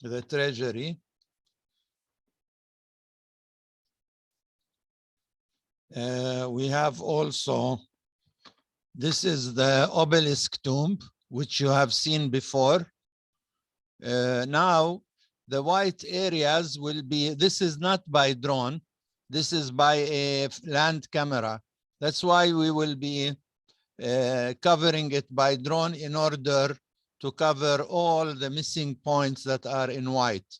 The treasury. We have also, this is the obelisk tomb, which you have seen before. Now, the white areas will be, this is not by drone, this is by a land camera. That's why we will be covering it by drone in order to cover all the missing points that are in white.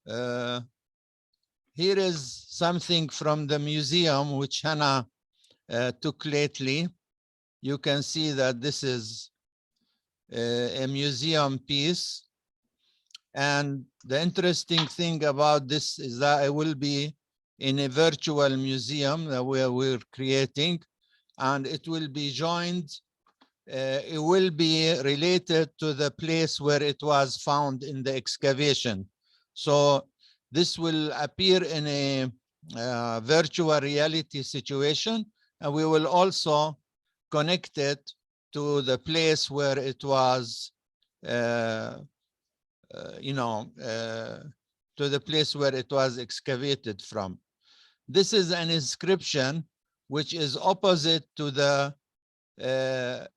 Here is something from the museum which Hannah took lately. You can see that this is a museum piece. And the interesting thing about this is that it will be in a virtual museum that we're creating, and it will be joined, it will be related to the place where it was found in the excavation. So this will appear in a virtual reality situation, and we will also connect it to the place where it was, to the place where it was excavated from. This is an inscription which is opposite to the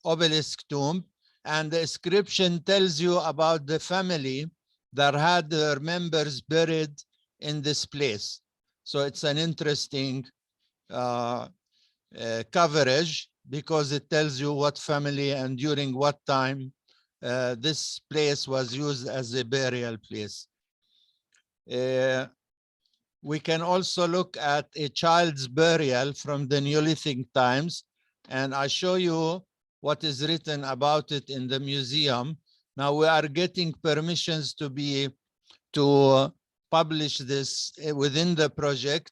obelisk tomb, and the inscription tells you about the family that had their members buried in this place. So it's an interesting coverage, because it tells you what family and during what time this place was used as a burial place. We can also look at a child's burial from the Neolithic times, and I show you what is written about it in the museum. Now we are getting permissions to publish this within the project,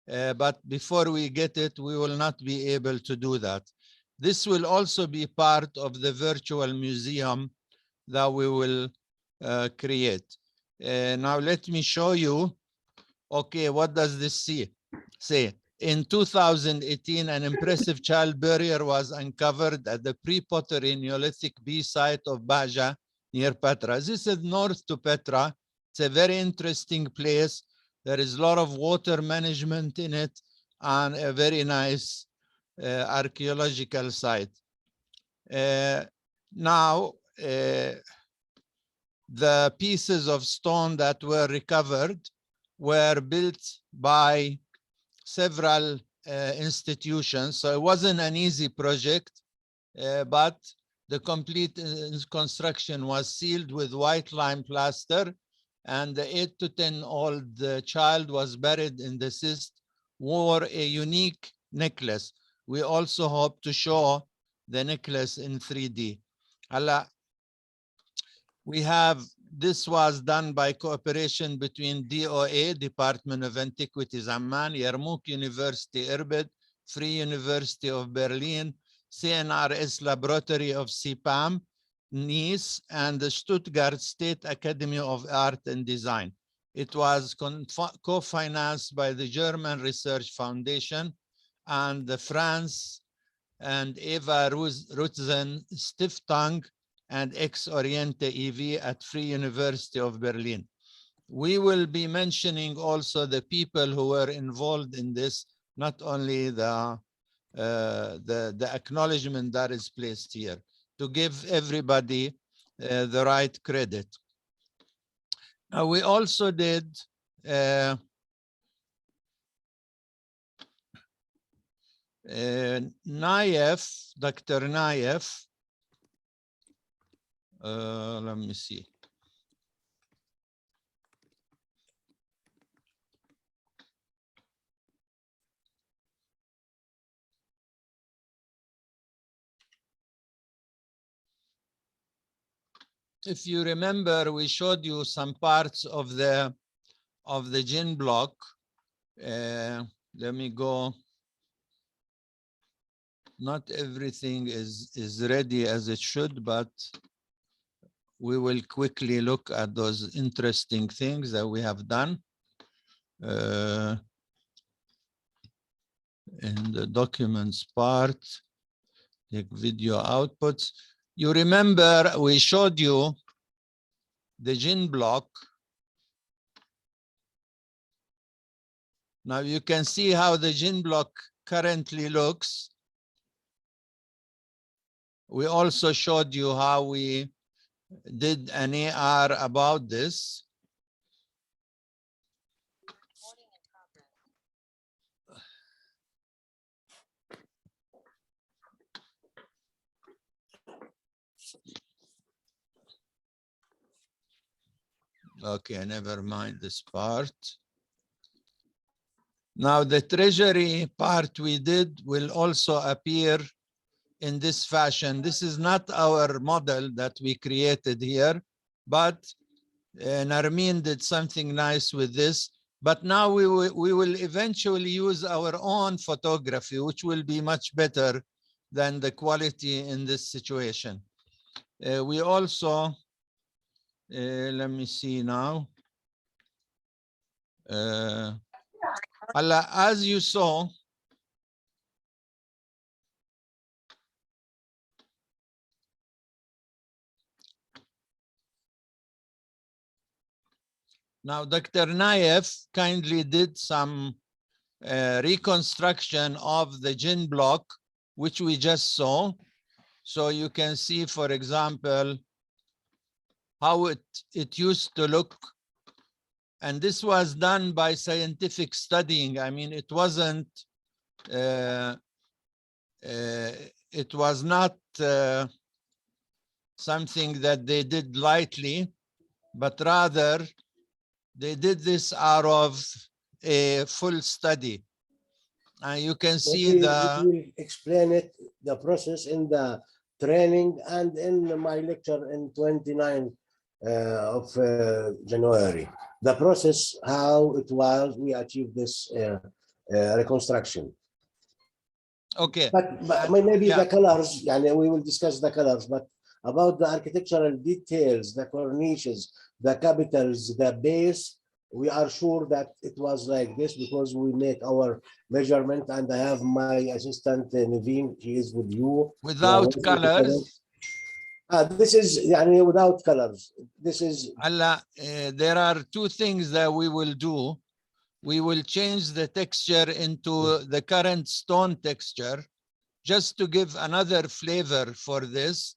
but before we get it, we will not be able to do that. This will also be part of the virtual museum that we will create. Now let me show you. Okay, what does this say? In 2018, an impressive child burial was uncovered at the pre-pottery Neolithic B site of Baja near Petra. This is north to Petra. It's a very interesting place. There is a lot of water management in it and a very nice archaeological site. Now, the pieces of stone that were recovered were built by several institutions. So it wasn't an easy project, but the complete construction was sealed with white lime plaster, and the 8 to 10-year-old child was buried in the cist, wore a unique necklace. We also hope to show the necklace in 3D. We have, this was done by cooperation between DOA, Department of Antiquities, Amman, Yarmouk University, Irbid, Free University of Berlin, CNRS Laboratory of CPAM, Nice, and the Stuttgart State Academy of Art and Design. It was co-financed by the German Research Foundation and the France and Eva Rutzen Stiftung and Ex Oriente EV at Free University of Berlin. We will be mentioning also the people who were involved in this, not only the acknowledgement that is placed here, to give everybody the right credit. Now, we also did Naif, Dr. Naif, let me see. If you remember, we showed you some parts of the gin block. Let me go. Not everything is ready as it should, but we will quickly look at those interesting things that we have done. in the documents part, take video outputs. You remember we showed you the gene block. Now you can see how the gene block currently looks. We also showed you how we did an AR about this. Okay, never mind this part. Now the treasury part we did will also appear in this fashion. This is not our model that we created here, but Narmeen did something nice with this. But now we will eventually use our own photography, which will be much better than the quality in this situation. We also, let me see now. As you saw, now Dr. Naif kindly did some reconstruction of the gene block, which we just saw. So you can see, for example, how it used to look. And this was done by scientific studying. I mean, it wasn't, it was not something that they did lightly, but rather they did this out of a full study. And you can see we will explain it, the process in the training and in my lecture in 29 of January. The process, how it was, we achieved this reconstruction. Okay. But maybe the colors, we will discuss the colors, but about the architectural details, the cornices, the capitals, the base, we are sure that it was like this because we make our measurement, and I have my assistant Naveen, she is with you. Without colors. This is without colors. This is there are two things that we will do. We will change the texture into the current stone texture just to give another flavor for this.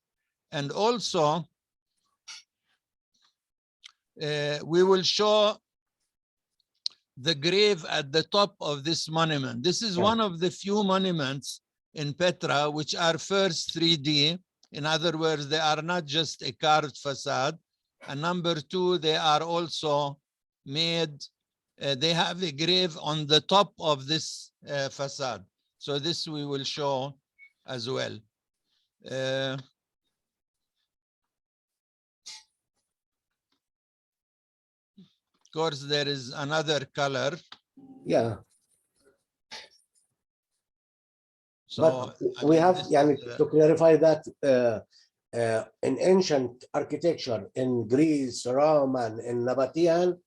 And also, we will show the grave at the top of this monument. This is one of the few monuments in Petra which are first 3D. In other words, they are not just a carved facade. And number two, they are also made, they have a grave on the top of this facade. So this we will show as well. Of course, there is another color. Yeah. So but we have to clarify that in ancient architecture in Greece, Rome, and in Nabatean,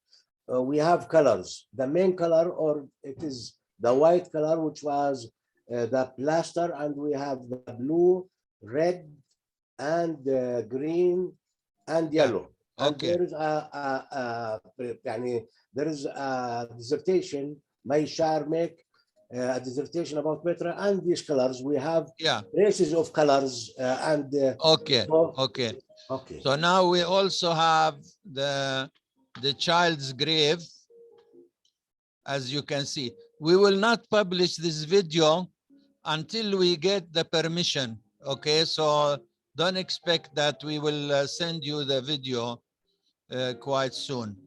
we have colors. The main color, or it is the white color, which was the plaster, and we have the blue, red, and green, and yellow. And there is there is a dissertation by Sharmek, a dissertation about Petra, and these colors. We have races of colors and okay. So now we also have the child's grave, as you can see. We will not publish this video until we get the permission. Okay, so don't expect that we will send you the video quite soon.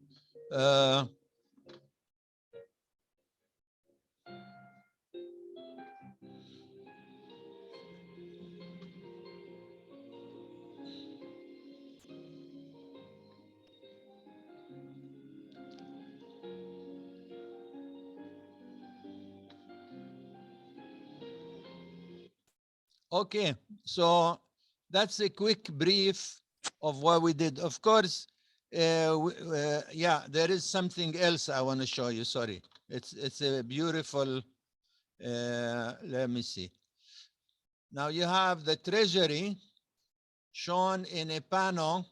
Okay, so that's a quick brief of what we did. Of course, yeah, there is something else I want to show you. Sorry, it's a beautiful Let me see. Now you have the treasury shown in a panel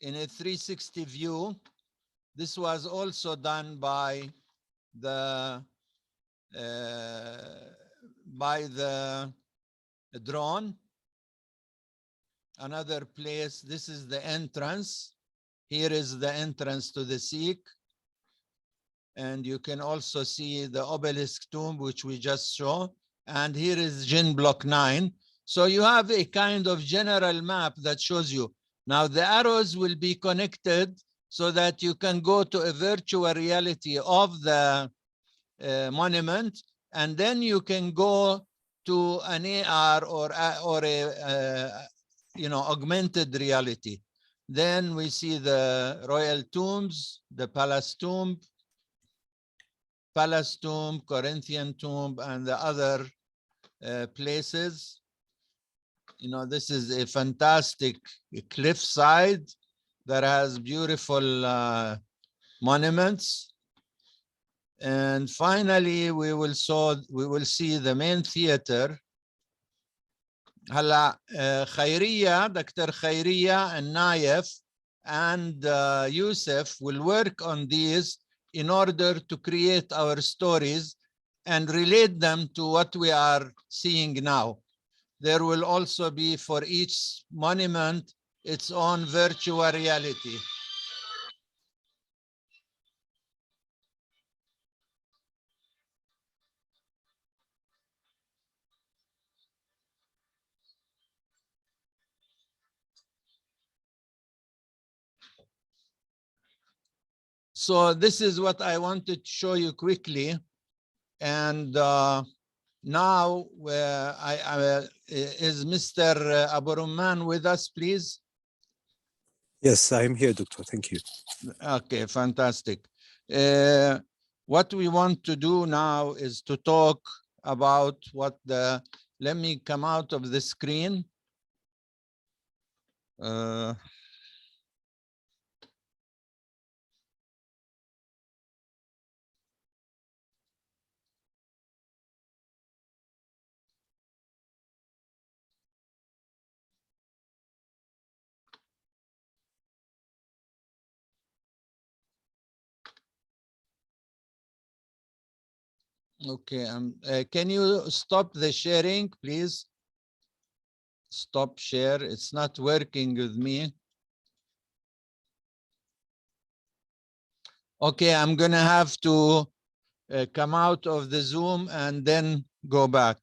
in a 360 view. This was also done by the drone. Another place, this is the entrance. Here is the entrance to the Sikh. And you can also see the obelisk tomb, which we just saw. And here is Jinn Block 9. So you have a kind of general map that shows you. Now the arrows will be connected so that you can go to a virtual reality of the monument, and then you can go to an AR or a augmented reality. Then we see the royal tombs, the palace tomb, Corinthian tomb, and the other places. You know, this is a fantastic cliffside that has beautiful monuments. And finally, we will see the main theater. هلا خيرية, Dr. Khayriya and Naif and Yusuf will work on these in order to create our stories and relate them to what we are seeing now. There will also be for each monument its own virtual reality. So this is what I wanted to show you quickly. And now is Mr. Abu Rumman with us, please? Yes, I'm here, Doctor. Thank you. Okay, fantastic. What we want to do now is to talk about let me come out of the screen. Okay, can you stop the sharing, please? Stop share. It's not working with me. Okay, I'm gonna have to come out of the Zoom and then go back.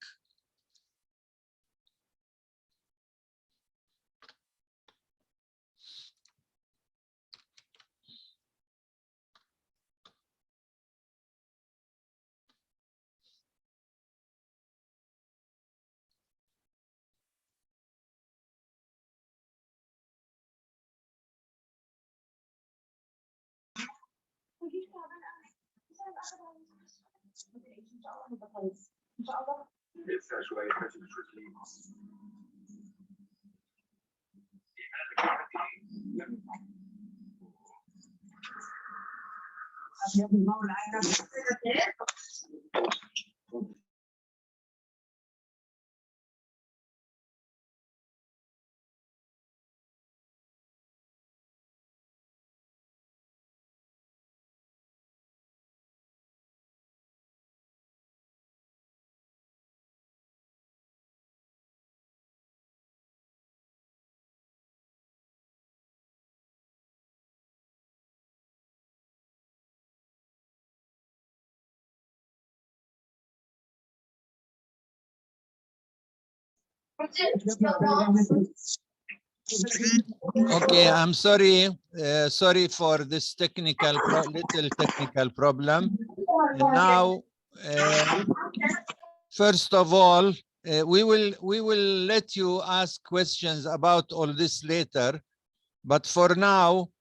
Okay, I'm sorry. Sorry for this little technical problem. And now, first of all, we will let you ask questions about all this later. But for now,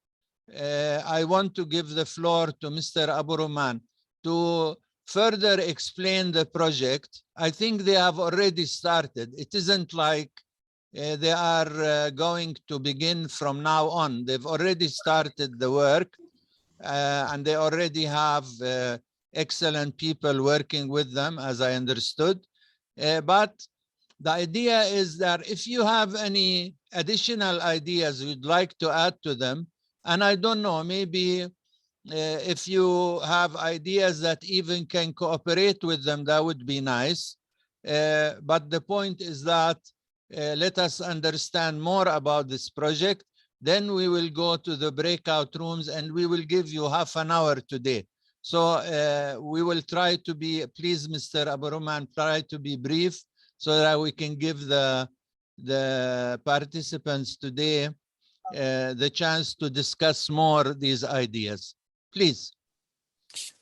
I want to give the floor to Mr. Abu Rumman to further explain the project. I think they have already started. It isn't like they are going to begin from now on. They've already started the work and they already have excellent people working with them, as I understood. But the idea is that if you have any additional ideas you'd like to add to them, and I don't know, maybe if you have ideas that even can cooperate with them, that would be nice. But the point is that let us understand more about this project. Then we will go to the breakout rooms and we will give you half an hour today. So we will try to be, please, Mr. Abu Ruman, try to be brief so that we can give the participants today the chance to discuss more these ideas. Please.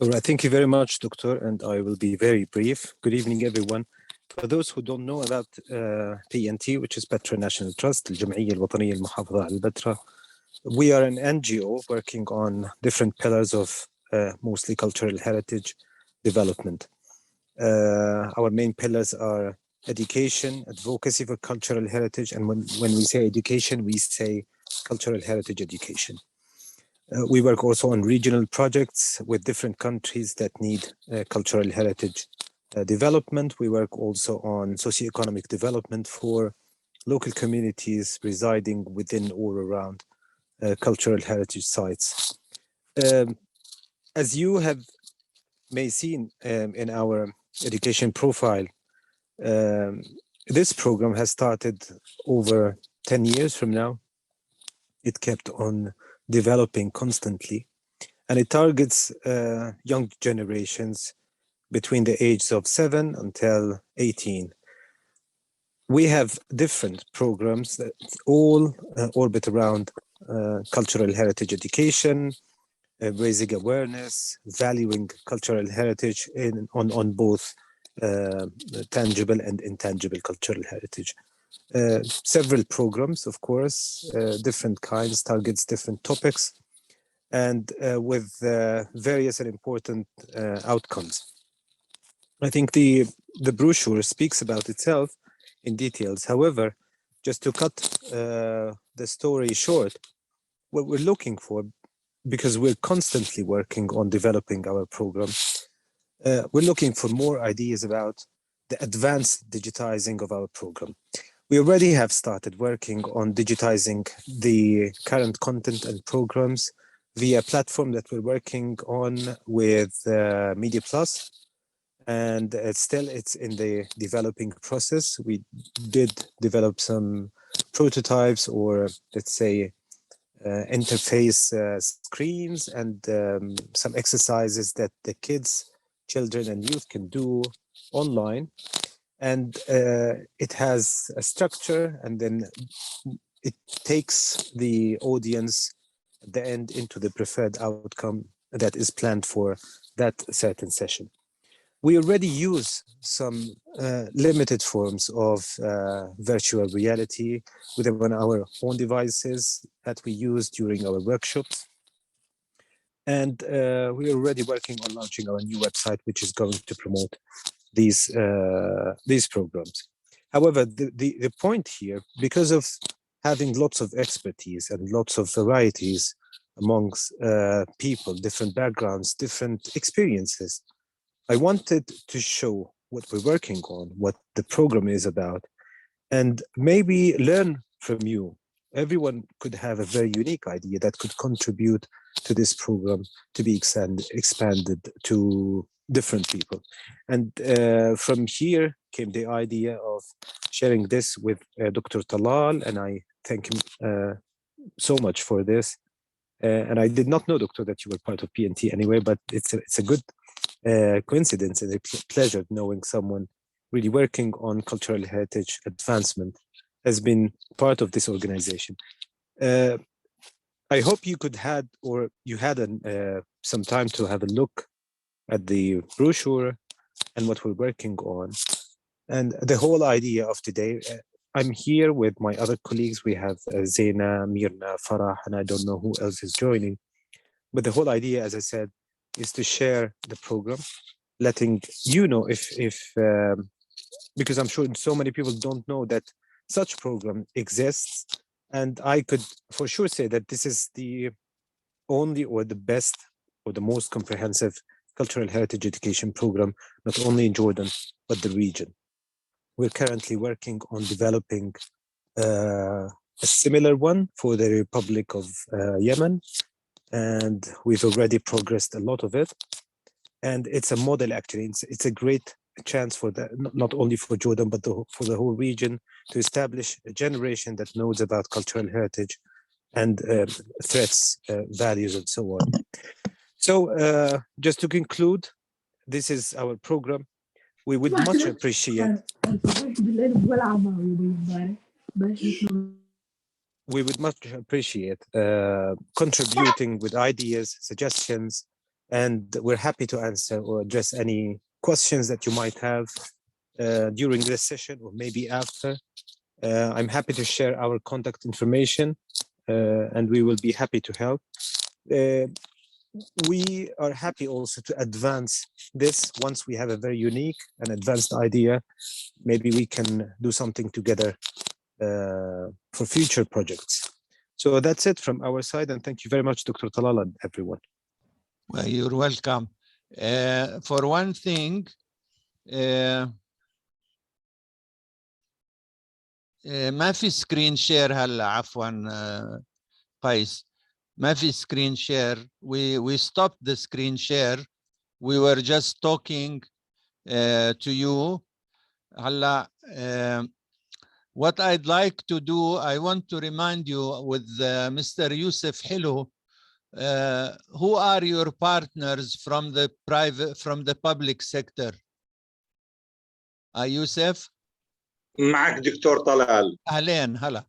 All right, thank you very much, Doctor, and I will be very brief. Good evening, everyone. For those who don't know about PNT, which is Petra National Trust, الجمعية الوطنية المحافظة على البتراء, we are an NGO working on different pillars of mostly cultural heritage development. Our main pillars are education, advocacy for cultural heritage, and when we say education, we say cultural heritage education. We work also on regional projects with different countries that need cultural heritage development. We work also on socioeconomic development for local communities residing within or around cultural heritage sites. As you have may seen in our education profile, this program has started over 10 years from now. It kept on developing constantly, and it targets young generations between the ages of 7 until 18. We have different programs that all orbit around cultural heritage education, raising awareness, valuing cultural heritage on both tangible and intangible cultural heritage. Several programs, of course, different kinds, targets different topics, and with various and important outcomes. I think the brochure speaks about itself in details. However, just to cut the story short, what we're looking for, because we're constantly working on developing our program, we're looking for more ideas about the advanced digitizing of our program. We already have started working on digitizing the current content and programs via a platform that we're working on with Media Plus, and it's in the developing process. We did develop some prototypes, or let's say interface screens, and some exercises that the kids, children and youth can do online. And it has a structure, and then it takes the audience at the end into the preferred outcome that is planned for that certain session. We already use some limited forms of virtual reality within our own devices that we use during our workshops. And we're already working on launching our new website, which is going to promote these programs. However, the point here, because of having lots of expertise and lots of varieties amongst people, different backgrounds, different experiences, I wanted to show what we're working on, what the program is about, and maybe learn from you. Everyone could have a very unique idea that could contribute to this program to be expanded to different people. And from here came the idea of sharing this with Dr. Talal, and I thank him so much for this. And I did not know, Doctor, that you were part of PNT anyway, but it's a good coincidence and a pleasure knowing someone really working on cultural heritage advancement has been part of this organization. I hope you had some time to have a look at the brochure and what we're working on. And the whole idea of today, I'm here with my other colleagues. We have Zaina, Mirna, Farah, and I don't know who else is joining. But the whole idea, as I said, is to share the program, letting you know if because I'm sure so many people don't know that such program exists. And I could for sure say that this is the only or the best or the most comprehensive cultural heritage education program, not only in Jordan, but the region. We're currently working on developing a similar one for the Republic of Yemen, and we've already progressed a lot of it. And it's a model, actually. It's a great chance for that, not only for Jordan, but for the whole region, to establish a generation that knows about cultural heritage and threats, values, and so on. So just to conclude, this is our program. We would much appreciate contributing with ideas, suggestions, and we're happy to answer or address any questions that you might have during this session or maybe after. I'm happy to share our contact information, and we will be happy to help. We are happy also to advance this once we have a very unique and advanced idea. Maybe we can do something together for future projects. So that's it from our side, and thank you very much, Dr. Talal, and everyone. Well, you're welcome. For one thing, ما في screen share هلا عفوا قيس ما في screen share. We stopped the screen share. We were just talking to you. هلا what I'd like to do, I want to remind you with Mr. Yusuf Hilu, who are your partners from the public sector? Yusuf? معك دكتور طلال. أهلين هلا.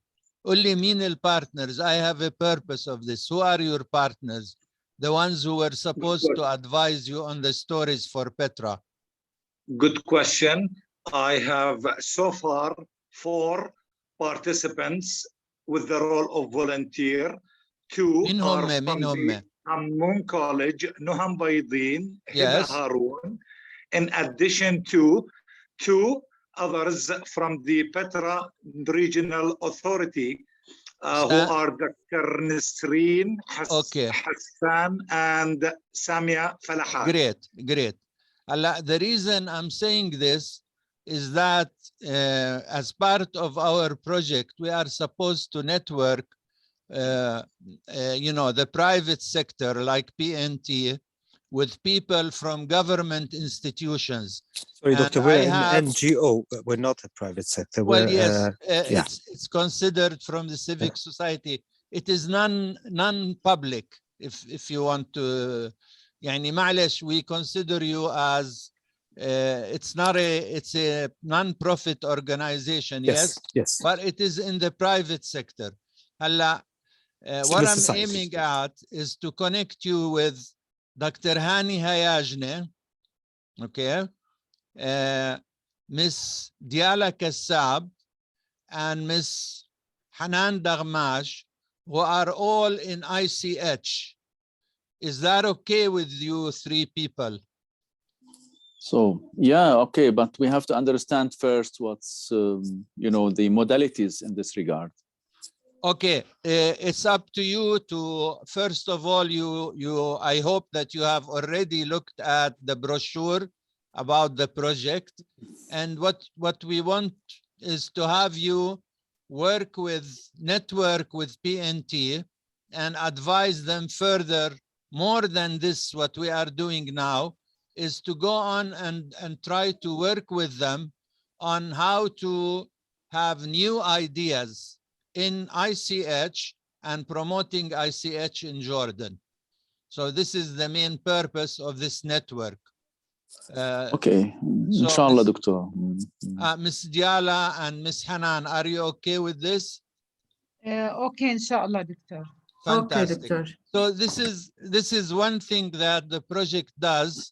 قل لي مين البارتنرز. I have a purpose of this. Who are your partners? The ones who were supposed to advise you on the stories for Petra. Good question. I have so far 4 participants with the role of volunteer. 2 are from the Hammoun College, Nuham Baydin, Hida Haroun. In addition to 2 others from the Petra Regional Authority, who are Dr. Nisreen Hassan and Samia Falahat. Great. The reason I'm saying this is that as part of our project, we are supposed to network, the private sector like PNT with people from government institutions. Sorry, Doctor, we're an NGO. We're not a private sector. Well, yes, it's considered from the civic society. It is non-public, if you want to. يعني معلش, we consider you as it's a non-profit organization, yes, but it is in the private sector. هلا, what I'm aiming at is to connect you with Dr. Hani Hayajne, okay, Miss Diala Kassab, and Miss Hanan Dagmash, who are all in ICH. Is that okay with you 3 people? So, yeah, okay, but we have to understand first what's, the modalities in this regard. Okay, it's up to you to, first of all, I hope that you have already looked at the brochure about the project. And what we want is to have you network with PNT and advise them further. More than this, what we are doing now is to go on and try to work with them on how to have new ideas in ICH and promoting ICH in Jordan. So this is the main purpose of this network. Okay, inshallah, Doctor. Ms. Diala and Ms. Hanan, are you okay with this? Okay, inshallah, Doctor. Fantastic. Okay, Doctor. So this is one thing that the project does.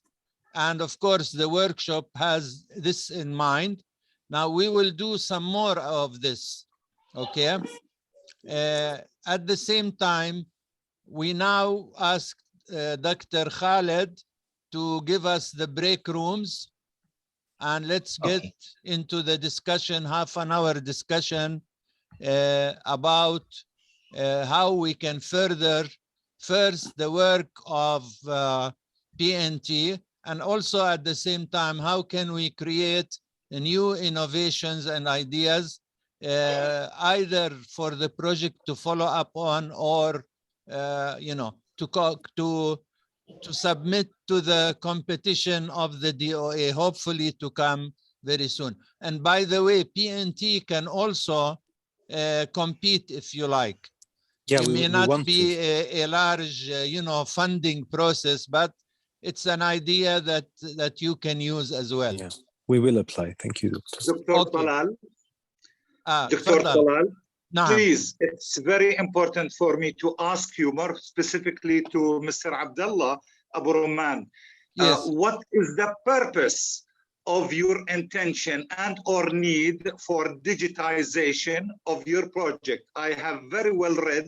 And of course, the workshop has this in mind. Now we will do some more of this, okay? At the same time, we now ask Dr. Khaled to give us the break rooms, and let's get into the discussion, half-an-hour discussion about how we can further first the work of PNT, and also at the same time, how can we create new innovations and ideas, either for the project to follow up on, or you know, to submit to the competition of the DOA, hopefully to come very soon. And by the way, PNT can also compete if you like. Yeah, it we may not want be to. a large, you know, funding process, but it's an idea that you can use as well. Yeah, we will apply. Thank you, Doctor. Dr. Okay. Talal, Dr. تفضل. Talal, نعم. please, it's very important for me to ask you more specifically to Mr. Abdullah Abu Rumman. Yes. What is the purpose of your intention and or need for digitization of your project? I have very well read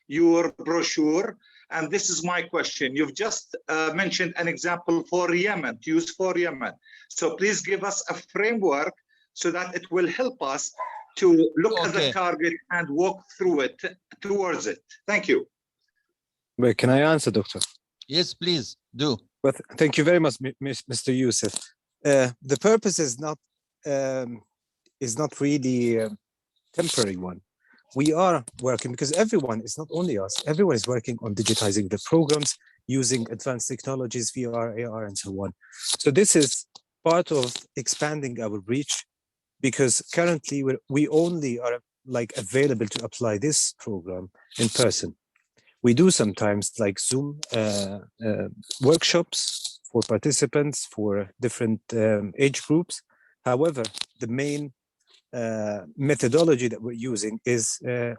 your brochure, and this is my question. You've just mentioned an example for Yemen, to use for Yemen. So please give us a framework so that it will help us to look at the target and walk through it, towards it. Thank you. Wait, can I answer, Doctor? Yes, please do. But thank you very much, Mr. Youssef. The purpose is not really a temporary one. We are working, because everyone, it's not only us, everyone is working on digitizing the programs using advanced technologies, VR, AR, and so on. So this is part of expanding our reach, because currently we only are like available to apply this program in person. We do sometimes like Zoom workshops for participants for different age groups. However, the main methodology that we're using is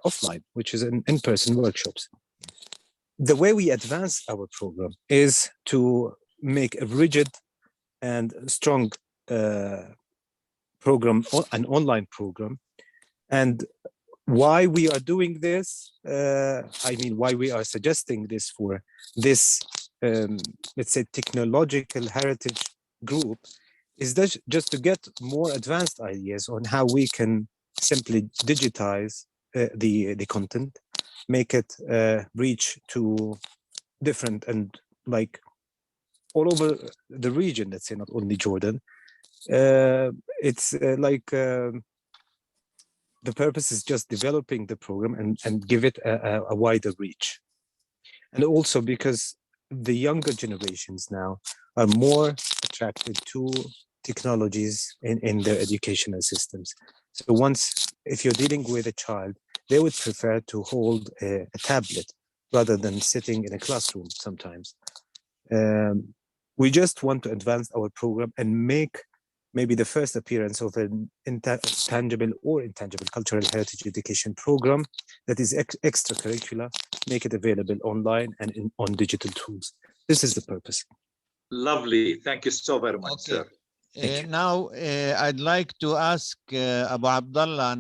offline, which is in-person workshops. The way we advance our program is to make a rigid and strong program, an online program. And why we are doing this, I mean, why we are suggesting this for this, let's say, technological heritage group, is that just to get more advanced ideas on how we can simply digitize the content, make it reach to different and like all over the region, let's say, not only Jordan. It's the purpose is just developing the program and give it a wider reach. And also because the younger generations now are more attracted to technologies in their educational systems. So if you're dealing with a child, they would prefer to hold a tablet rather than sitting in a classroom sometimes. We just want to advance our program and make maybe the first appearance of an tangible or intangible cultural heritage education program that is extracurricular, make it available online and on digital tools. This is the purpose. Lovely. Thank you so very much, sir. Now, I'd like to ask Abu Abdullah,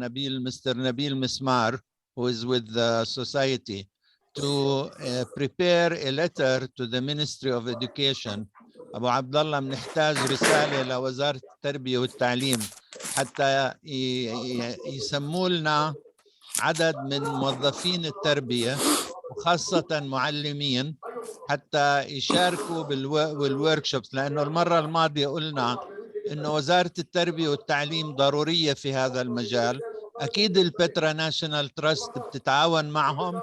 Mr. Nabil Mismar, who is with the society, to prepare a letter to the Ministry of Education. أبو عبد الله بنحتاج رسالة لوزارة التربية والتعليم حتى يسموا لنا عدد من موظفين التربية وخاصة معلمين حتى يشاركوا بالوركشوبس، لأنه المرة الماضية قلنا إنه وزارة التربية والتعليم ضرورية في هذا المجال. أكيد البترا ناشونال تراست بتتعاون معهم.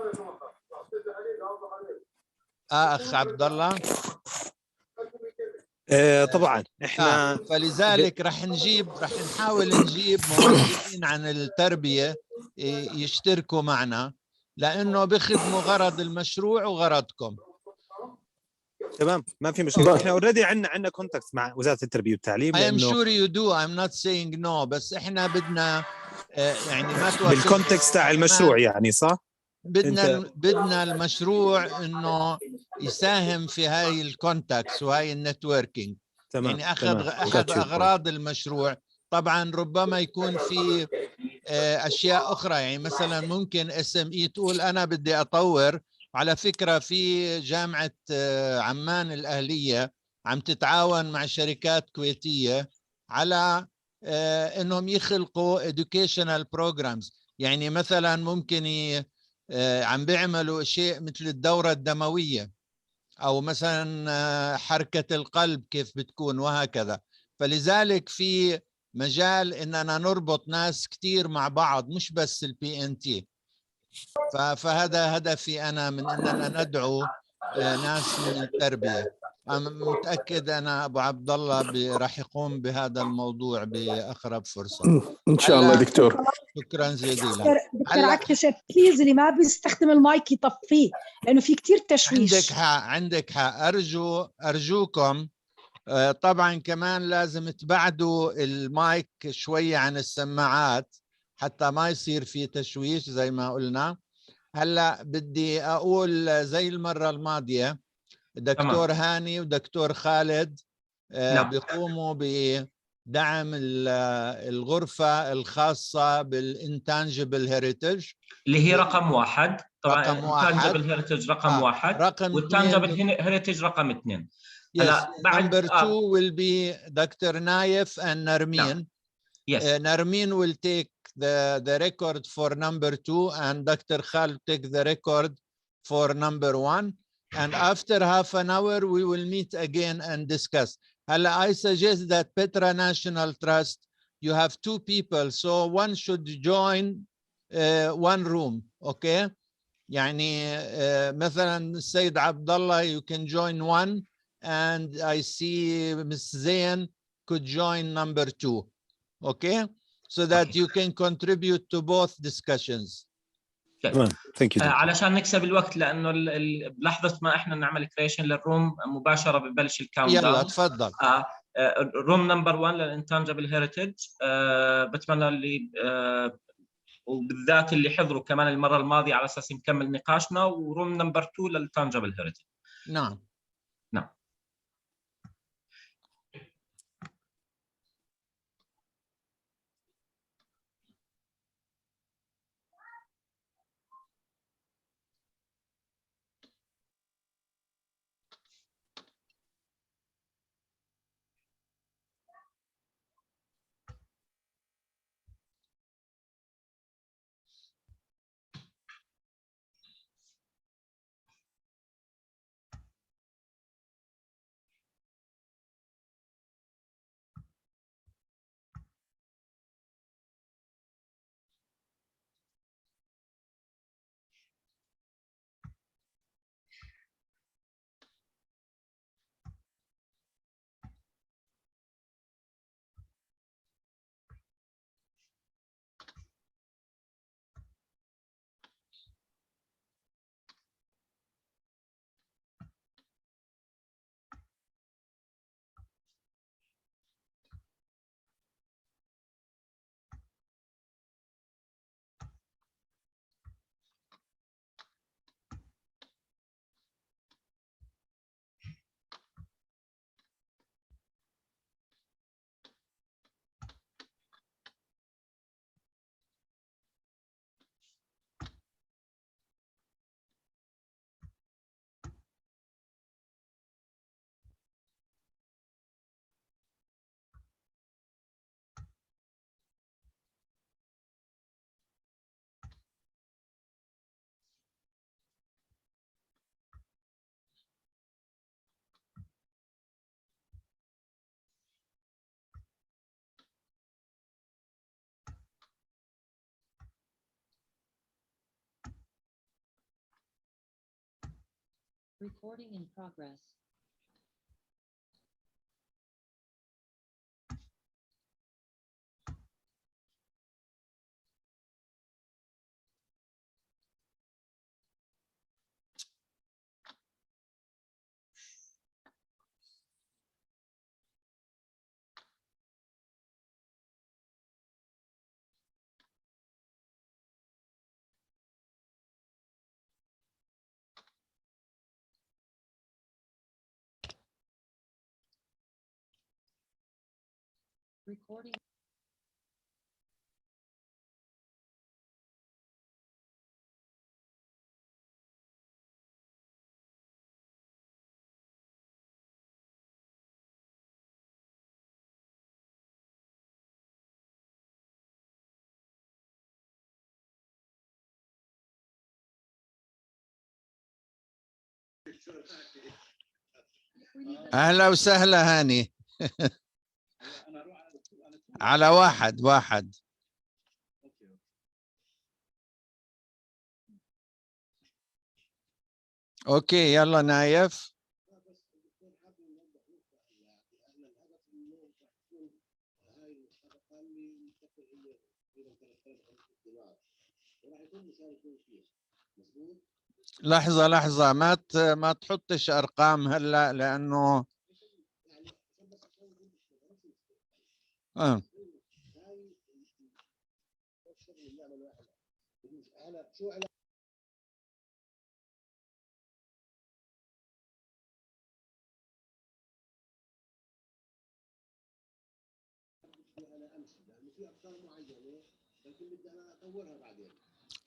أخ عبد الله. طبعا احنا فلذلك رح نحاول نجيب موظفين عن التربية يشتركوا معنا، لأنه بيخدموا غرض المشروع وغرضكم. تمام، ما في مشكلة. احنا اوريدي عندنا كونتاكت مع وزارة التربية والتعليم. I am sure you do. I'm not saying no. بس احنا بدنا يعني ما توافق بالكونتكست تاع المشروع، يعني صح؟ بدنا المشروع انه يساهم في هاي الكونتاكتس وهاي النتوركينج. يعني اخذ اغراض المشروع. طبعا ربما يكون في اشياء اخرى، يعني مثلا ممكن SME تقول انا بدي اطور. على فكرة في جامعة عمان الأهلية عم تتعاون مع شركات كويتية على انهم يخلقوا educational programs. يعني مثلا ممكن عم بيعملوا شيء مثل الدورة الدموية، أو مثلا حركة القلب كيف بتكون وهكذا. فلذلك في مجال إننا نربط ناس كتير مع بعض، مش بس البي ان تي. فهذا هدفي أنا من أننا ندعو ناس من التربية. أنا متأكد أنا أبو عبد الله راح يقوم بهذا الموضوع بأقرب فرصة. ان شاء الله دكتور. شكرا جزيلا. دكتور عكتشف بليز اللي ما بيستخدم المايك يطفيه لانه في كتير تشويش. عندك حق. ارجوكم طبعا كمان لازم تبعدوا المايك شوية عن السماعات حتى ما يصير في تشويش زي ما قلنا. هلا بدي اقول زي المرة الماضية دكتور هاني ودكتور خالد بيقوموا بدعم الغرفة الخاصة بالانتانجبل هيريتج اللي هي رقم 1. طبعا رقم 1 هيريتج رقم 1 رقم والتانجبل هيريتج رقم 2. هلا بعد number 2 will be Dr. Naif and Narmeen. Yes. Narmeen will take the record for number 2 and Dr. Khaled take the record for number 1. And after half an hour, we will meet again and discuss. I suggest that Petra National Trust, you have 2 people, so one should join one room, okay? يعني مثلا السيد عبد الله, you can join one, and I see Ms. Zain could join number 2, okay? So that you can contribute to both discussions. Thank you. علشان نكسب الوقت لانه بلحظه ما احنا نعمل كريشن للروم مباشره ببلش الكاونت داون. يلا تفضل. روم نمبر 1 للانتانجبل هيريتج. بتمنى اللي وبالذات اللي حضروا كمان المره الماضيه على اساس نكمل نقاشنا. وروم نمبر 2 للتانجبل هيريتج. نعم. Recording in progress. Recording. أهلا وسهلا هاني. على واحد. اوكي يلا نايف. لحظة ما تحطش ارقام هلا لانه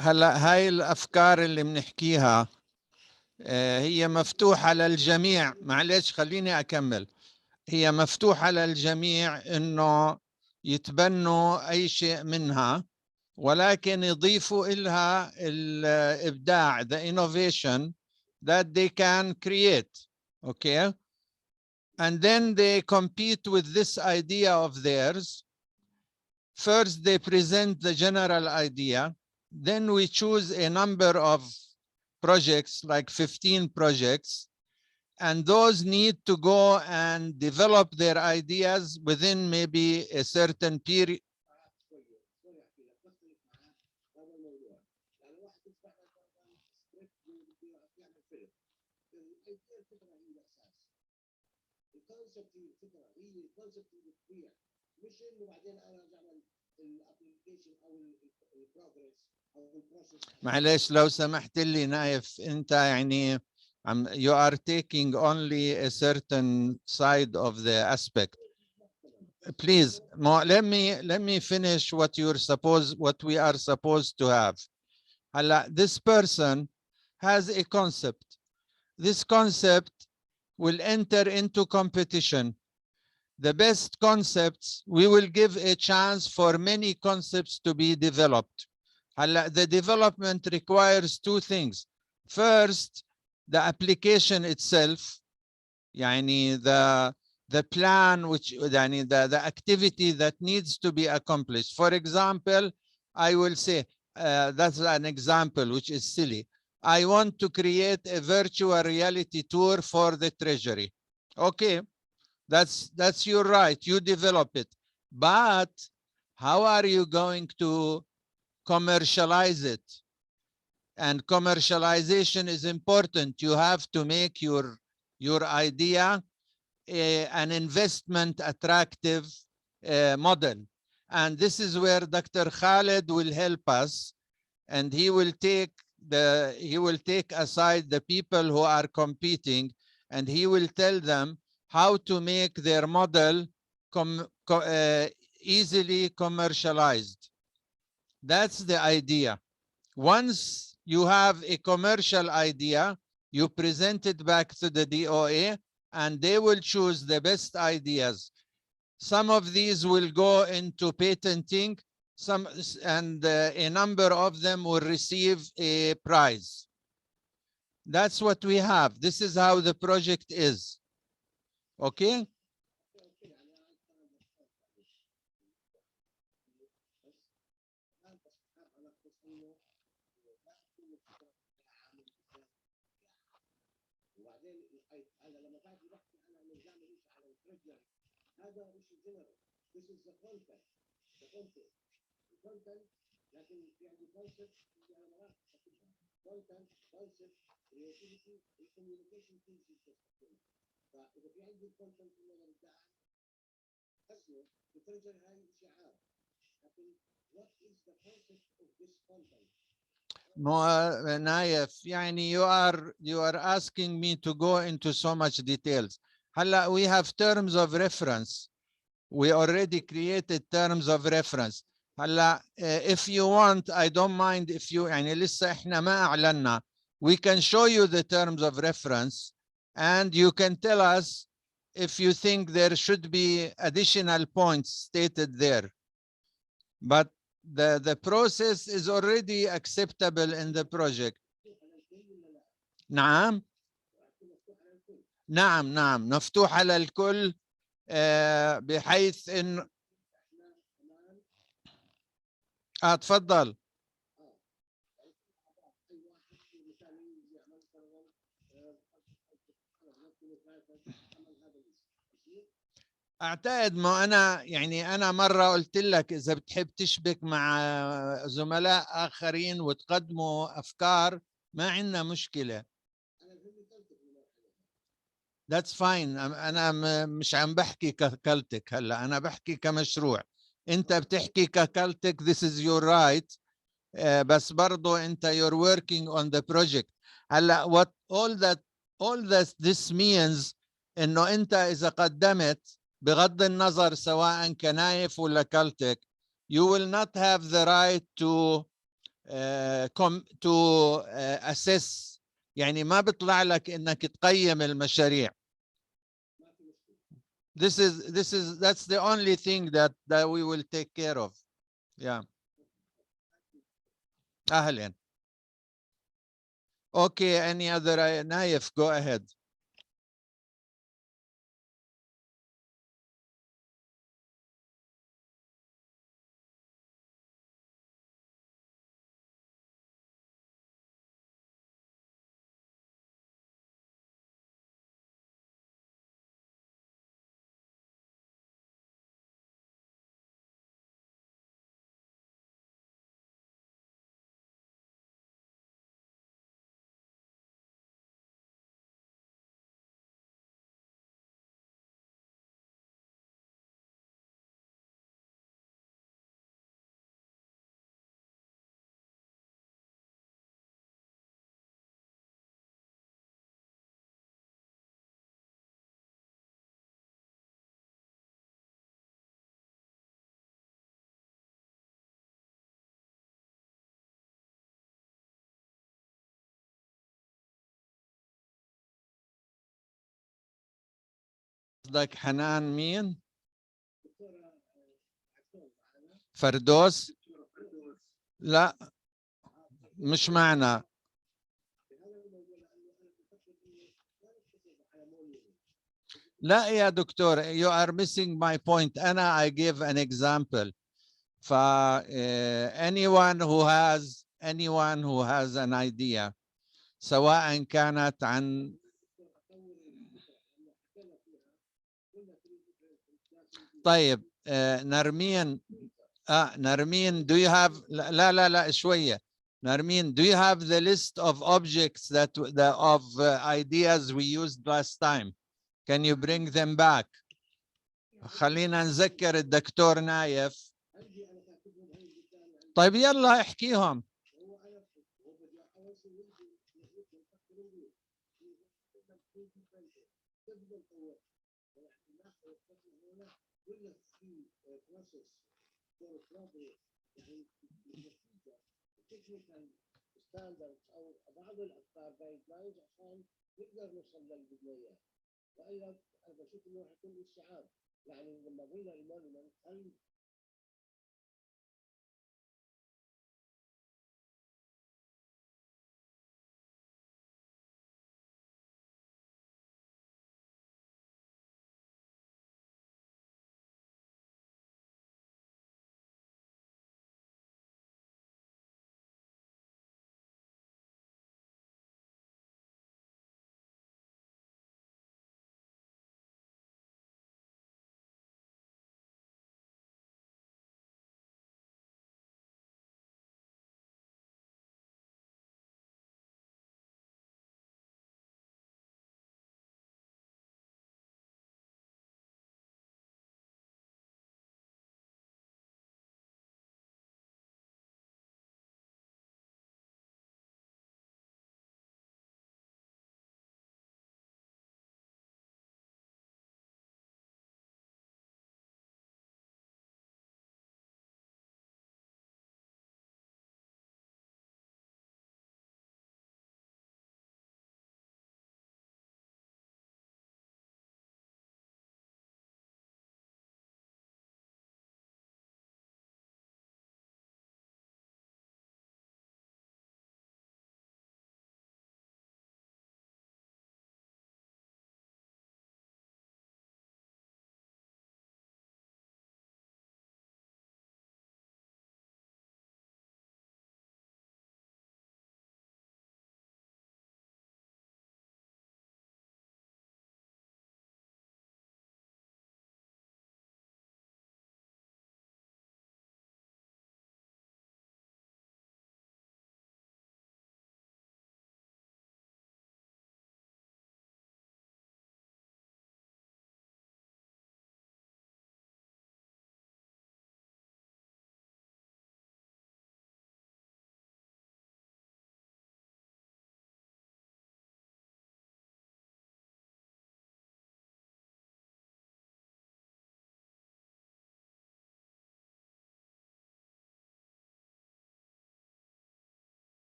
هلا هاي الافكار اللي بنحكيها هي مفتوحة للجميع. معلش خليني اكمل. هي مفتوحة للجميع انه يتبنوا اي شيء منها، ولكن يضيفوا إلها الإبداع, the innovation that they can create, okay? And then they compete with this idea of theirs. First, they present the general idea. Then we choose a number of projects, like 15 projects, and those need to go and develop their ideas within maybe a certain period. معلش لو سمحت لي نايف، انت يعني you are taking only a certain side of the aspect. Please, let me finish what we are supposed to have. This person has a concept. This concept will enter into competition. The best concepts, we will give a chance for many concepts to be developed. The development requires two things. First, the application itself, يعني the plan, which the activity that needs to be accomplished. For example, I will say, that's an example which is silly. I want to create a virtual reality tour for the Treasury. Okay, that's your right, you develop it. But how are you going to commercialize it? And commercialization is important. You have to make your idea an investment attractive model. And this is where Dr. Khaled will help us, and he will take aside the people who are competing, and he will tell them how to make their model easily commercialized. That's the idea. Once you have a commercial idea, you present it back to the DOA, and they will choose the best ideas. Some of these will go into patenting, and a number of them will receive a prize. That's what we have. This is how the project is. Okay? Naif, يعني you are asking me to go into so much details. We have terms of reference. We already created terms of reference. If you want, I don't mind if you, يعني لسه احنا ما أعلنا. We can show you the terms of reference, and you can tell us if you think there should be additional points stated there. But the process is already acceptable in the project. نعم. نعم نعم مفتوحة للكل بحيث إنه تفضل. اعتقد ما انا يعني انا مره قلت لك اذا بتحب تشبك مع زملاء اخرين وتقدموا افكار ما عندنا مشكله. That's fine. انا مش عم بحكي ككلتك هلا، انا بحكي كمشروع. انت بتحكي ككلتك this is your right. بس برضو انت you're working on the project. هلا what all this means انه انت اذا قدمت بغض النظر سواء كنايف ولا كلتك you will not have the right to assess. يعني ما بيطلع لك انك تقيم المشاريع. That's the only thing that we will take care of. Yeah. أهلا. Okay, any other Naif, go ahead. قصدك حنان مين؟ فردوس؟ لا مش معنا. لا يا دكتور you are missing my point. أنا I give an example. anyone who has an idea سواء كانت عن طيب نرمين نرمين do you have لا شوية. نرمين do you have the list of objects of ideas we used last time? Can you bring them back? خلينا نذكر الدكتور نايف. طيب يلا احكيهم. او بعض الافكار جايد لاينز عشان نقدر نوصل للبنايات. وايضا انا بشوف انه حيكون استيعاب، يعني لما قلنا المونيمنت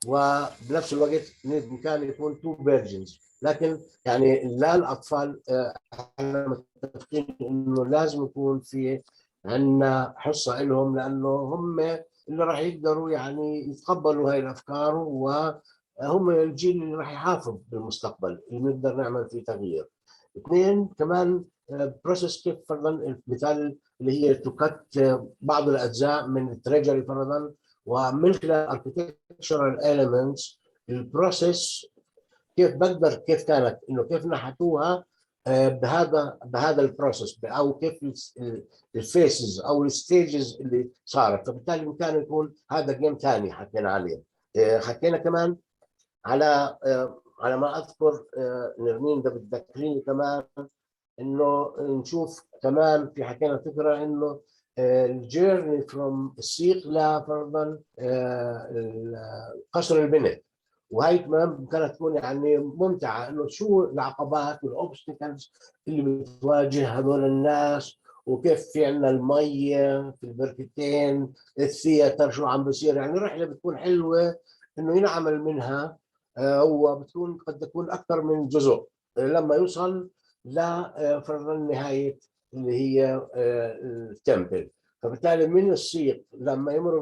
وبنفس الوقت بإمكانه يكون 2 فيرجنز، لكن يعني لا الأطفال احنا متفقين إنه لازم يكون في عندنا حصة لهم، لأنه هم اللي راح يقدروا يعني يتقبلوا هاي الأفكار، وهم الجيل اللي راح يحافظ بالمستقبل اللي نقدر نعمل فيه تغيير. اثنين كمان بروسيس كيف فرضا المثال اللي هي تكت بعض الأجزاء من التريجري فرضا، ومن خلال architectural elements البروسيس كيف بقدر كيف كانت انه كيف نحتوها بهذا البروسيس، او كيف الفيسز او الستيجز اللي صارت، فبالتالي بامكانه يكون هذا جيم ثاني حكينا عليه. حكينا كمان على ما اذكر نرمين اذا بتذكريني كمان انه نشوف كمان في حكينا فكره انه الجيرني فروم السيق لفرضا قصر البنت، وهي كمان كانت تكون يعني ممتعه انه شو العقبات والاوبستكلز اللي بتواجه هذول الناس، وكيف في عندنا الميه في البركتين، الثياتر شو عم بصير، يعني رحله بتكون حلوه انه ينعمل منها، وبتكون قد تكون اكثر من جزء لما يوصل لفرضا نهايه اللي هي التمبل. فبالتالي من السيق لما يمر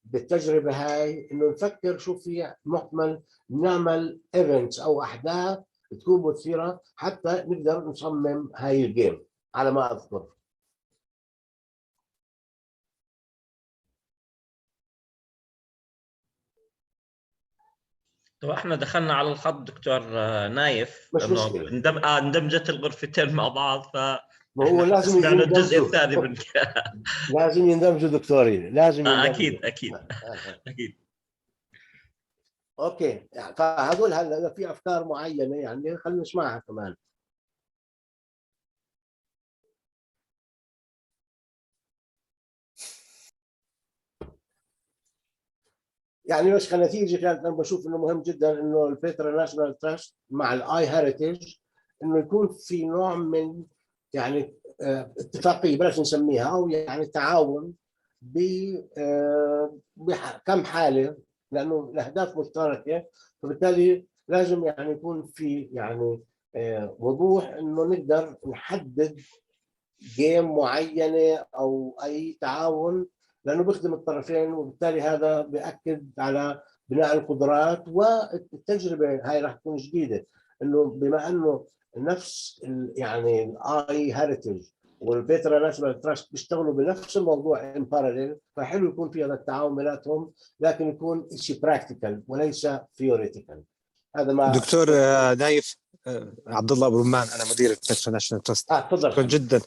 بالتجربه هاي انه نفكر شو في محتمل نعمل ايفنتس او احداث تكون مثيره حتى نقدر نصمم هاي الجيم على ما اذكر. طب احنا دخلنا على الخط دكتور نايف، مش انه مشكله، اندمجت الغرفتين مع بعض، ما هو فاحنا لازم سمعنا الجزء يندمجوا الثاني من لازم يندمجوا دكتوري، لازم يندمجوا. اكيد اكيد اكيد. اوكي، فهذول هلا في افكار معينه يعني خلينا نسمعها كمان. يعني بس كنتيجه كانت انا بشوف انه مهم جدا انه البيترا ناشونال تراست مع الاي هيريتج انه يكون في نوع من يعني اتفاقيه بلاش نسميها، او يعني تعاون بكم حاله، لانه الاهداف مشتركه، فبالتالي لازم يعني يكون في يعني وضوح انه نقدر نحدد جيم معينه او اي تعاون، لانه بيخدم الطرفين، وبالتالي هذا بياكد على بناء القدرات. والتجربه هاي راح تكون جديده، انه بما انه نفس يعني الاي هيريتج والبيترا ناشونال تراست بيشتغلوا بنفس الموضوع ان باراليل، فحلو يكون في هذا التعاون بيناتهم، لكن يكون شيء براكتيكال وليس ثيوريتيكال. هذا ما دكتور نايف، عبد الله ابو رمان، انا مدير البيترا ناشونال تراست. تفضل. شكرا جدا.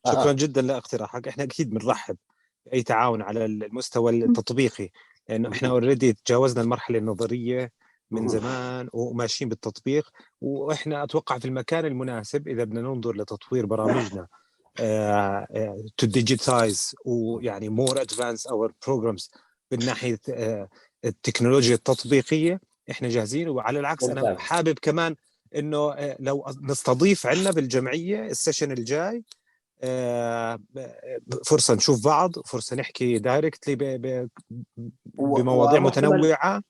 شكرا جدا لاقتراحك. احنا اكيد بنرحب باي تعاون على المستوى التطبيقي، لانه احنا اوريدي تجاوزنا المرحله النظريه من زمان وماشيين بالتطبيق، واحنا اتوقع في المكان المناسب اذا بدنا ننظر لتطوير برامجنا to digitize ويعني more advance our programs من ناحيه التكنولوجيا التطبيقيه. احنا جاهزين، وعلى العكس انا حابب كمان انه لو نستضيف عندنا بالجمعيه السيشن الجاي فرصه نشوف بعض، فرصه نحكي دايركتلي بمواضيع متنوعه.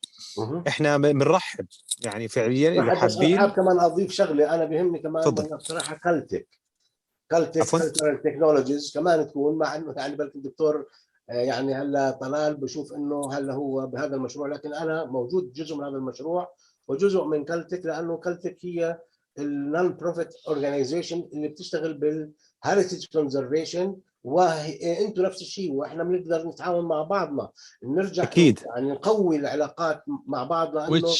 احنا بنرحب يعني فعليا اذا حابين. حابب كمان اضيف شغله انا بيهمني كمان بصراحه كلتك تكنولوجيز كمان تكون، مع انه يعني بلكي الدكتور يعني هلا طلال بشوف انه هلا هو بهذا المشروع، لكن انا موجود جزء من هذا المشروع وجزء من كلتك، لانه كلتك هي النون بروفيت اورجانيزيشن اللي بتشتغل بالهيريتج كونزرفيشن، وانتم نفس الشيء، واحنا بنقدر نتعاون مع بعضنا، نرجع اكيد يعني نقوي العلاقات مع بعض، لانه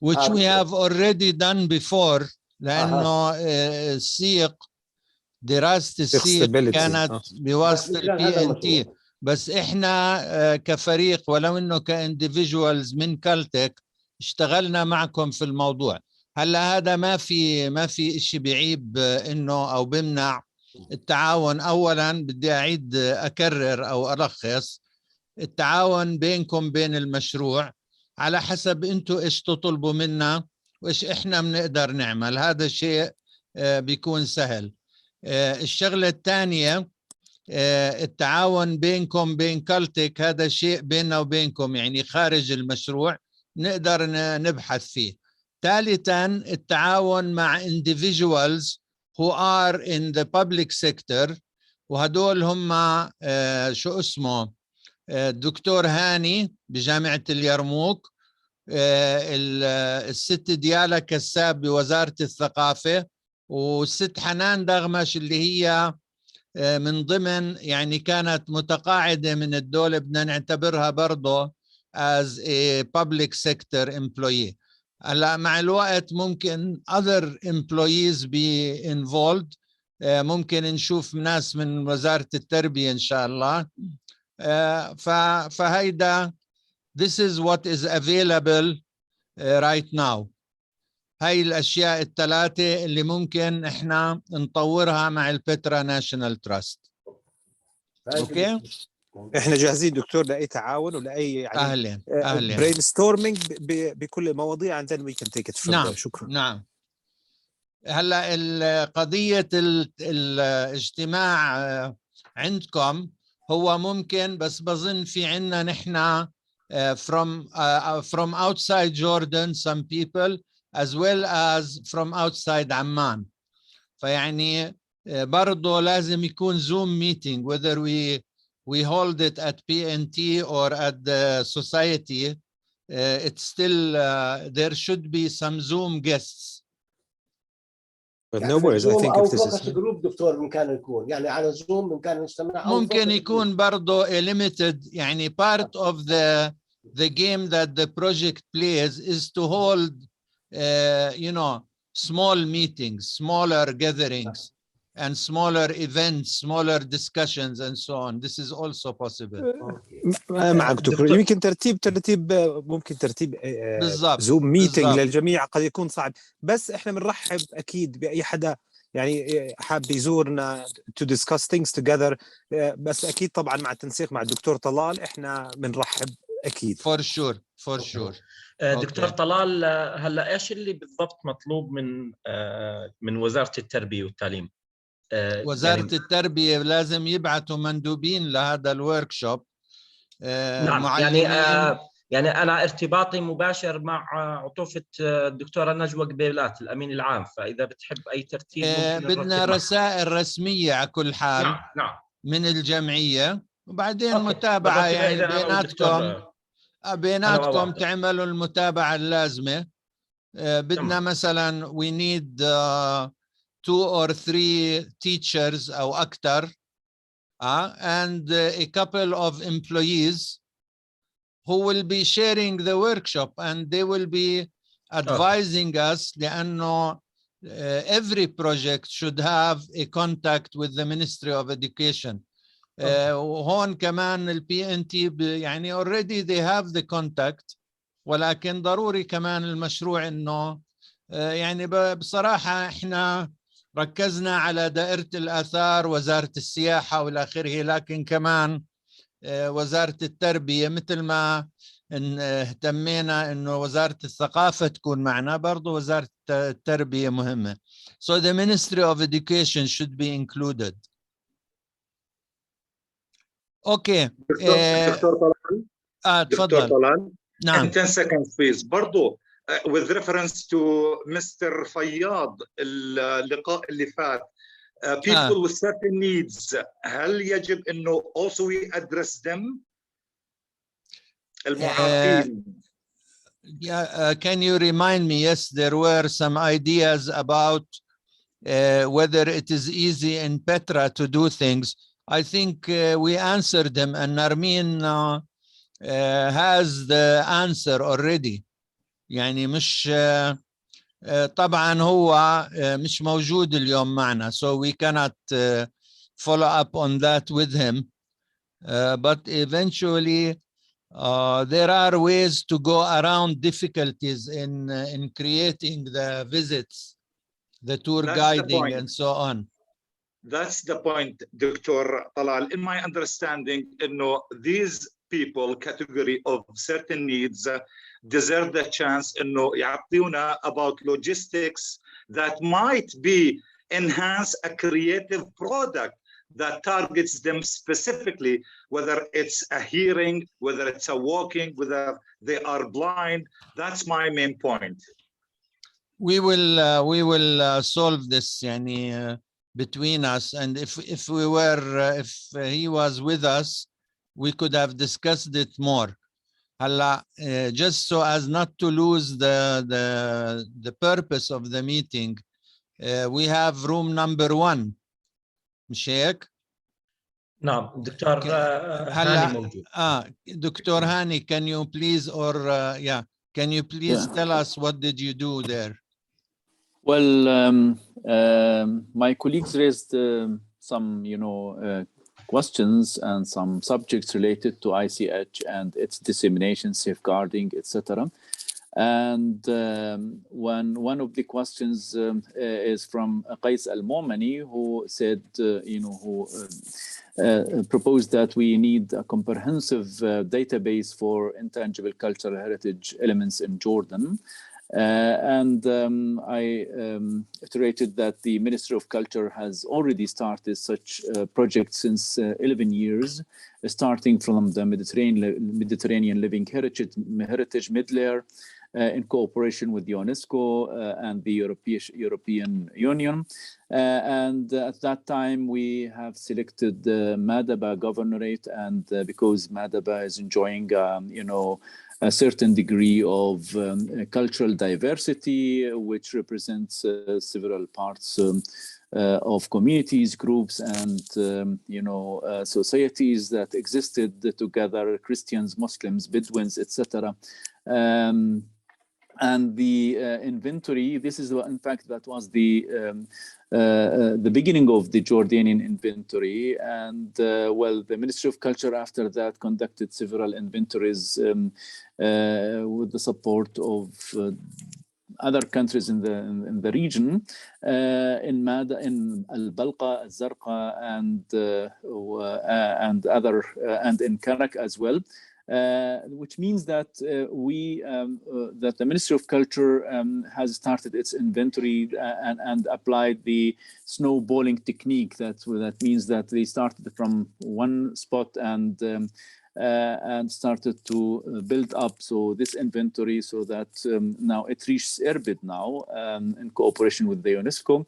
which we have already done before، لانه السيق دراسه السيق كانت بواسطه PNT، بس احنا كفريق ولو انه كانديفيدوالز من كالتك اشتغلنا معكم في الموضوع. هلا هذا ما في شيء بعيب انه او بمنع التعاون. اولا بدي اعيد اكرر او الخص التعاون بينكم بين المشروع على حسب انتم ايش تطلبوا منا وايش احنا بنقدر نعمل، هذا الشيء بيكون سهل. الشغله الثانيه التعاون بينكم بين كالتك هذا شيء بيننا وبينكم يعني خارج المشروع نقدر نبحث فيه. ثالثا التعاون مع individuals who are in the public sector، وهدول هم شو اسمه الدكتور هاني بجامعة اليرموك، الست ديالا كساب بوزارة الثقافة، والست حنان دغمش اللي هي من ضمن يعني كانت متقاعدة من الدولة، بدنا نعتبرها برضه as a public sector employee. هلا مع الوقت ممكن other employees be involved، ممكن نشوف ناس من وزارة التربية إن شاء الله. فهيدا this is what is available right now. هاي الأشياء الثلاثة اللي ممكن إحنا نطورها مع البترا ناشونال تراست. أوكي؟ احنا جاهزين دكتور لاي تعاون ولاي يعني أهلا برين ستورمينج بكل المواضيع and then we can take it from نعم. there. شكرا. نعم. هلا قضية الاجتماع عندكم هو ممكن، بس بظن في عنا نحن from outside Jordan some people as well as from outside عمان. فيعني برضو لازم يكون Zoom meeting whether we hold it at PNT or at the society. It's still there should be some Zoom guests. But no worries, I think if this is جروب دكتور ممكن يكون يعني على زوم ممكن نستمع، ممكن يكون برضو limited يعني part of the game that the project plays is to hold you know small meetings, smaller gatherings and smaller events, smaller discussions and so on. This is also possible. معك دكتور. يمكن ترتيب ممكن ترتيب زوم ميتنج للجميع قد يكون صعب، بس احنا بنرحب اكيد باي حدا يعني حاب يزورنا to discuss things together. بس اكيد طبعا مع التنسيق مع الدكتور طلال احنا بنرحب اكيد. for sure. دكتور طلال، هلا ايش اللي بالضبط مطلوب من وزارة التربية والتعليم؟ وزارة يعني التربية لازم يبعثوا مندوبين لهذا الورك شوب. نعم يعني أنا ارتباطي مباشر مع عطوفة الدكتورة نجوى قبيلات الأمين العام، فإذا بتحب أي ترتيب ممكن بدنا رسائل رسمية على كل حال. نعم. من الجمعية، وبعدين متابعة يعني بيناتكم تعملوا المتابعة اللازمة. بدنا مثلا we need 2 or 3 teachers أو أكثر and a couple of employees who will be sharing the workshop and they will be advising us لأنه every project should have a contact with the Ministry of Education. وهون كمان البي ان تي يعني already they have the contact، ولكن ضروري كمان المشروع انه يعني بصراحة احنا ركزنا على دائرة الآثار وزارة السياحة والى آخره، لكن كمان وزارة التربية مثل ما اهتمينا انه وزارة الثقافة تكون معنا، برضو وزارة التربية مهمة. So the Ministry of Education should be included. اوكي دكتور طلال تفضل. دكتور طلال نعم. 10 seconds please. برضو with reference to Mr. فياض اللقاء اللي فات people with certain needs، هل يجب انه also we address them المعاقين؟ Can you remind me? Yes, there were some ideas about whether it is easy in Petra to do things. I think we answered them and Narmin has the answer already. يعني مش طبعا هو مش موجود اليوم معنا so we cannot follow up on that with him, but eventually there are ways to go around difficulties in creating the visits, the tour guiding and so on. That's the point, Dr. Talal. In my understanding, these people, category of certain needs, deserve the chance يعطيونا about logistics that might be enhance a creative product that targets them specifically, whether it's a hearing, whether it's a walking, whether they are blind. That's my main point. We will solve this between us, and if he was with us, we could have discussed it more. Just so as not to lose the purpose of the meeting, we have room number 1. مش هيك؟ نعم دكتور هاني موجود. Dr. Hani, can you please can you please tell us what did you do there? Well, my colleagues raised some, questions and some subjects related to ICH and its dissemination, safeguarding, etc. And one of the questions is from Qais Al-Momani, who said, who proposed that we need a comprehensive database for intangible cultural heritage elements in Jordan. And I iterated that the Ministry of Culture has already started such a project since 11 years, starting from the Mediterranean Living Heritage mid-layer in cooperation with UNESCO and the European Union. And at that time, we have selected Madaba Governorate, and because Madaba is enjoying, a certain degree of cultural diversity, which represents several parts of communities, groups, and societies that existed together: Christians, Muslims, Bedouins, etc. And the inventory, this is, in fact, that was the beginning of the Jordanian inventory. And well, the Ministry of Culture after that conducted several inventories with the support of other countries in the region, in Al-Balqa, Al-Zarqa, and in Karak as well. Which means that that the Ministry of Culture has started its inventory and applied the snowballing technique. That means that they started from one spot and started to build up this inventory, so that now it reaches Irbid now in cooperation with the UNESCO.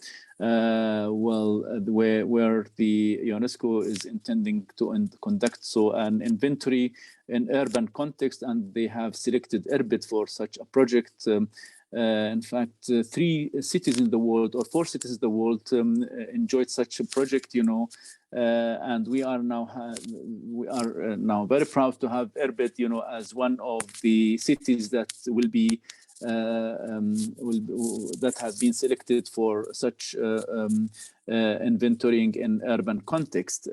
Where the UNESCO is intending to conduct an inventory in urban context, and they have selected Irbid for such a project. In fact, 3 cities in the world, or 4 cities in the world, enjoyed such a project, and we are now very proud to have Irbid, as one of the cities that will be that have been selected for such inventorying in urban context.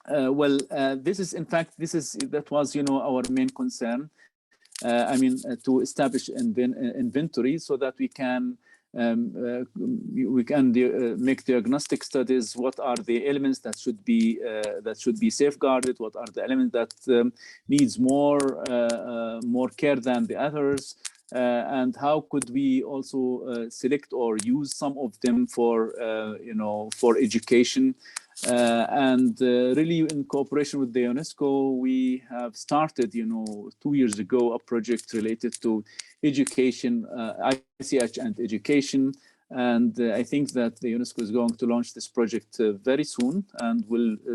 That was our main concern. To establish inventory so that we can make diagnostic studies. What are the elements that should be safeguarded? What are the elements that needs more care than the others? And how could we also select or use some of them for education? Really, in cooperation with the UNESCO, we have started, 2 years ago, a project related to education, ICH and education. And I think that the UNESCO is going to launch this project very soon, and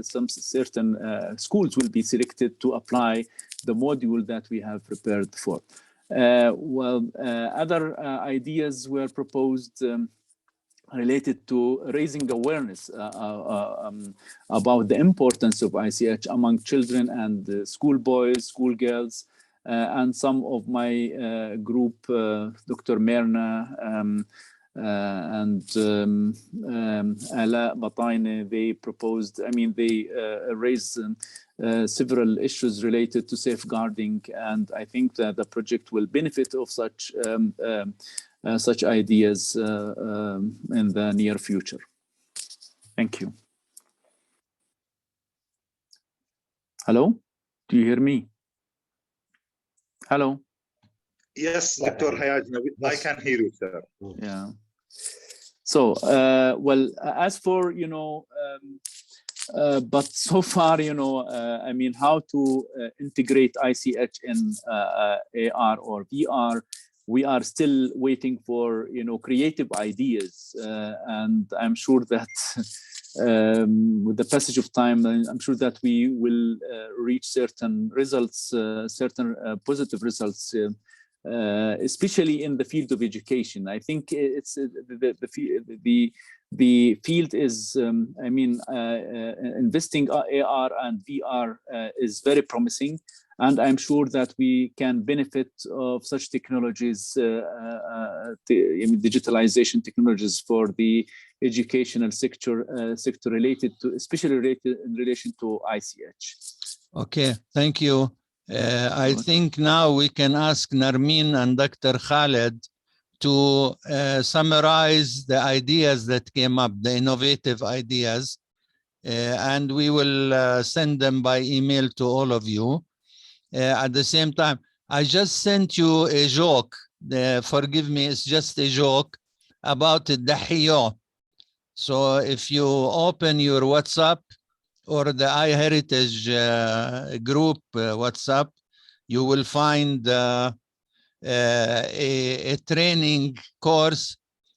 some certain schools will be selected to apply the module that we have prepared for. Other ideas were proposed related to raising awareness about the importance of ICH among children and schoolboys, schoolgirls, and some of my group, Dr. Merna and Ala Bataine, they proposed, they raised several issues related to safeguarding, and I think that the project will benefit of such ideas in the near future. Thank you. Hello, do you hear me? Hello. Yes, Dr. Hayaj, I can hear you, sir. Yeah. So, as for But so far, you know, I mean, how to integrate ICH in AR or VR, we are still waiting for, you know, creative ideas. And I'm sure that with the passage of time, I'm sure that we will reach certain results, certain positive results, especially in the field of education. I think it's the field is, I mean, investing AR and VR is very promising, and I'm sure that we can benefit of such technologies, digitalization technologies for the educational sector, related to, especially related in relation to ICH. Okay, thank you. I think now we can ask Narmeen and Dr. Khaled to summarize the ideas that came up, the innovative ideas, and we will send them by email to all of you. At the same time, I just sent you a joke. Forgive me, it's just a joke about the Dahiyo. So if you open your WhatsApp or the iHeritage group WhatsApp, you will find a training course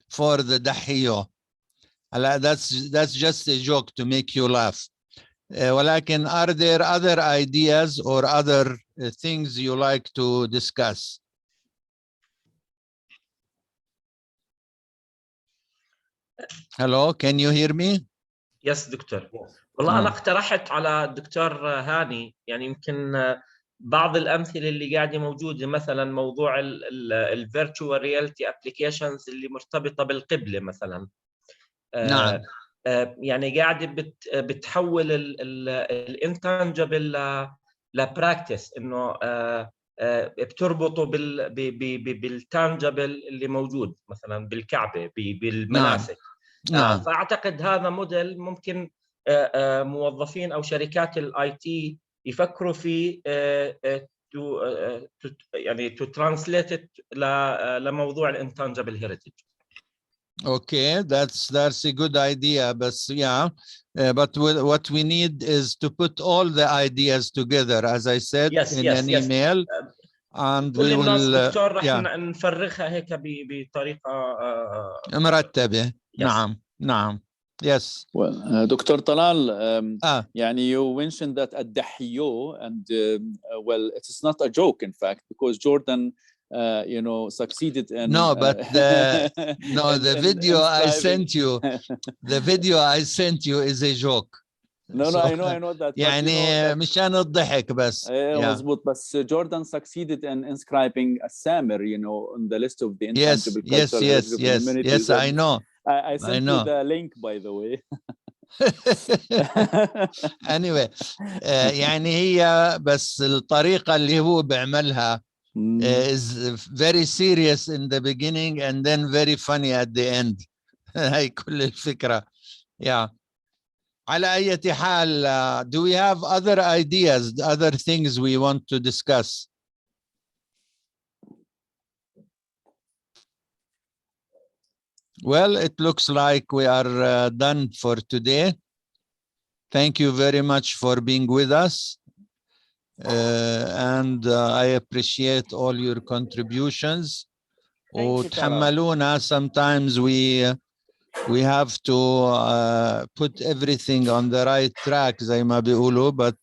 for the Dahiyo. That's just a joke to make you laugh. ولكن, are there other ideas or other things you like to discuss? Hello, can you hear me? يس دكتور. والله أنا اقترحت على الدكتور هاني يعني يمكن بعض الأمثلة اللي قاعدة موجودة، مثلا موضوع الفيرتشوال رياليتي ابلكيشنز اللي مرتبطة بالقبلة مثلا. نعم. يعني قاعدة بتحول الانتانجبل لبراكتس، إنه بتربطه بالتانجبل اللي موجود مثلا بالكعبة بالمناسك. نعم. فأعتقد هذا موديل ممكن موظفين أو شركات الاي تي يفكروا فيه يعني to translate it لموضوع الانتانجبل هيريتج. Okay, that's a good idea, but yeah, but what we need is to put all the ideas together, as I said, in an email, and we will نفرغها هيك بطريقة مرتبة. نعم. نعم. Yes. Well, Dr. Talal, يعني you mentioned that at Dahiyo, and well, it's not a joke, in fact, because Jordan, you know, succeeded in. No, but the video I sent you, the video I sent you is a joke. No, so, I know that. يعني مشان الضحك بس. مظبوط. بس Jordan succeeded in inscribing a Samer, you know, on the list of the intangible cultural heritage of the humanities. Yes, I know. I sent you the link, by the way. Anyway, يعني هي بس الطريقة اللي هو بيعملها is very serious in the beginning and then very funny at the end. هاي كل الفكرة. Yeah. على أي حال, do we have other ideas, other things we want to discuss? Well, it looks like we are done for today. Thank you very much for being with us. And I appreciate all your contributions. وتحملونا, sometimes we have to put everything on the right track, زي ما بيقولوا, but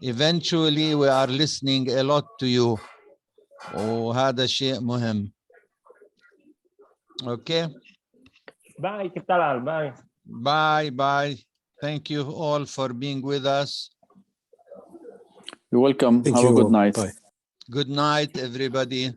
eventually we are listening a lot to you. وهذا شيء مهم. Okay. Bye, Talal. Bye. Bye. Thank you all for being with us. You're welcome. Have a good night. Bye. Good night, everybody.